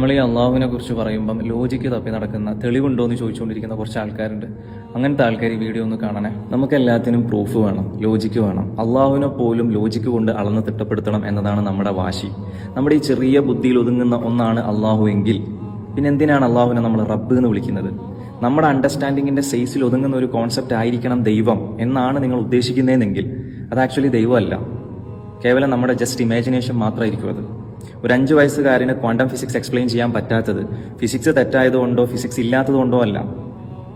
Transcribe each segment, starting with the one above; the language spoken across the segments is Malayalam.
നമ്മൾ ഈ അള്ളാഹുവിനെ കുറിച്ച് പറയുമ്പം ലോജിക്ക് തപ്പി നടക്കുന്ന തെളിവുണ്ടോ എന്ന് ചോദിച്ചുകൊണ്ടിരിക്കുന്ന കുറച്ച് ആൾക്കാരുണ്ട്. അങ്ങനത്തെ ആൾക്കാർ ഈ വീഡിയോ ഒന്ന് കാണണേ. നമുക്ക് എല്ലാത്തിനും പ്രൂഫ് വേണം, ലോജിക്ക് വേണം. അള്ളാഹുവിനെ പോലും ലോജിക്ക് കൊണ്ട് അളന്ന് തിട്ടപ്പെടുത്തണം എന്നതാണ് നമ്മുടെ വാശി. നമ്മുടെ ഈ ചെറിയ ബുദ്ധിയിൽ ഒതുങ്ങുന്ന ഒന്നാണ് അള്ളാഹു എങ്കിൽ പിന്നെ എന്തിനാണ് അള്ളാഹുവിനെ നമ്മൾ റബ്ബ് എന്ന് വിളിക്കുന്നത്? നമ്മുടെ അണ്ടർസ്റ്റാൻഡിങ്ങിന്റെ സൈസിൽ ഒതുങ്ങുന്ന ഒരു കോൺസെപ്റ്റ് ആയിരിക്കണം ദൈവം എന്നാണ് നിങ്ങൾ ഉദ്ദേശിക്കുന്നതെങ്കിൽ അത് ആക്ച്വലി ദൈവമല്ല, കേവലം നമ്മുടെ ജസ്റ്റ് ഇമാജിനേഷൻ മാത്രമായിരിക്കും അത്. ഒരു 5 വയസ്സുകാരന് ക്വാണ്ടം ഫിസിക്സ് എക്സ്പ്ലെയിൻ ചെയ്യാൻ പറ്റാത്തത് ഫിസിക്സ് തെറ്റായതുകൊണ്ടോ ഫിസിക്സ് ഇല്ലാത്തതുകൊണ്ടോ അല്ല,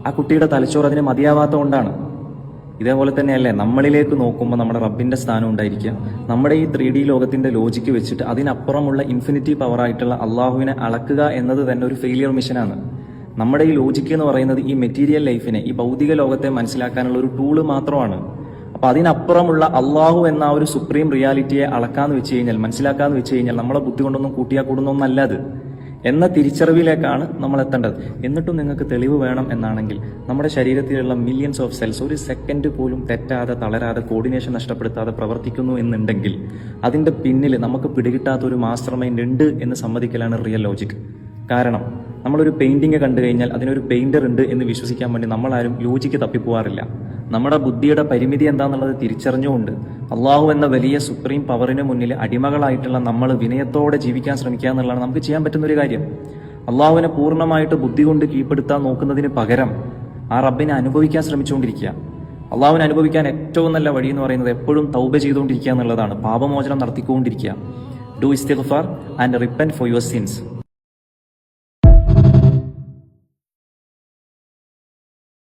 ആ കുട്ടിയുടെ തലച്ചോറ് അതിന് മതിയാവാത്തതുകൊണ്ടാണ്. ഇതേപോലെ തന്നെയല്ലേ നമ്മളിലേക്ക് നോക്കുമ്പോൾ നമ്മുടെ റബ്ബിന്റെ സ്ഥാനം ഉണ്ടായിരിക്കുക. നമ്മുടെ ഈ 3D ലോകത്തിന്റെ ലോജിക്ക് വെച്ചിട്ട് അതിനപ്പുറമുള്ള ഇൻഫിനിറ്റി പവറായിട്ടുള്ള അള്ളാഹുവിനെ അളക്കുക എന്നത് തന്നെ ഒരു ഫെയിലിയർ മിഷനാണ്. നമ്മുടെ ഈ ലോജിക്ക് എന്ന് പറയുന്നത് ഈ മെറ്റീരിയൽ ലൈഫിനെ, ഈ ഭൗതിക ലോകത്തെ മനസ്സിലാക്കാനുള്ള ഒരു ടൂള് മാത്രമാണ്. അപ്പൊ അതിനപ്പുറമുള്ള അള്ളാഹു എന്ന ഒരു സുപ്രീം റിയാലിറ്റിയെ അളക്കാന്ന് വെച്ച് കഴിഞ്ഞാൽ, മനസ്സിലാക്കാന്ന് വെച്ച് കഴിഞ്ഞാൽ നമ്മളെ ബുദ്ധി കൊണ്ടൊന്നും കൂട്ടിയാൽ കൂടുന്നൊന്നല്ല അത് എന്ന തിരിച്ചറിവിലേക്കാണ് നമ്മൾ എത്തേണ്ടത്. എന്നിട്ടും നിങ്ങൾക്ക് തെളിവ് വേണം എന്നാണെങ്കിൽ നമ്മുടെ ശരീരത്തിലുള്ള മില്യൺസ് ഓഫ് സെൽസ് ഒരു സെക്കൻഡ് പോലും തെറ്റാതെ, തളരാതെ, കോർഡിനേഷൻ നഷ്ടപ്പെടുത്താതെ പ്രവർത്തിക്കുന്നു എന്നുണ്ടെങ്കിൽ അതിന്റെ പിന്നിൽ നമുക്ക് പിടികിട്ടാത്ത ഒരു മാസ്റ്റർ മൈൻഡ് ഉണ്ട് എന്ന് സമ്മതിക്കലാണ് റിയൽ ലോജിക്. കാരണം നമ്മളൊരു പെയിന്റിങ് കണ്ടു കഴിഞ്ഞാൽ അതിനൊരു പെയിന്റർ ഉണ്ട് എന്ന് വിശ്വസിക്കാൻ വേണ്ടി നമ്മളാരും ലോജിക്ക് തപ്പിപ്പോവാറില്ല. നമ്മുടെ ബുദ്ധിയുടെ പരിമിതി എന്താണെന്നുള്ളത് തിരിച്ചറിഞ്ഞുകൊണ്ട് അള്ളാഹു എന്ന വലിയ സുപ്രീം പവറിന് മുന്നിൽ അടിമകളായിട്ടുള്ള നമ്മൾ വിനയത്തോടെ ജീവിക്കാൻ ശ്രമിക്കുക എന്നുള്ളതാണ് നമുക്ക് ചെയ്യാൻ പറ്റുന്ന ഒരു കാര്യം. അള്ളാഹുവിനെ പൂർണ്ണമായിട്ട് ബുദ്ധി കൊണ്ട് കീഴ്പ്പെടുത്താൻ നോക്കുന്നതിന് പകരം ആ റബ്ബിനെ അനുഭവിക്കാൻ ശ്രമിച്ചുകൊണ്ടിരിക്കുക. അള്ളാഹുവിനെ അനുഭവിക്കാൻ ഏറ്റവും നല്ല വഴി എന്ന് പറയുന്നത് എപ്പോഴും തൗബ ചെയ്തുകൊണ്ടിരിക്കുക എന്നുള്ളതാണ്. പാപമോചനം നടത്തിക്കൊണ്ടിരിക്കുക. ഡു ഇസ്തിഗ്ഫാർ and repent for your since.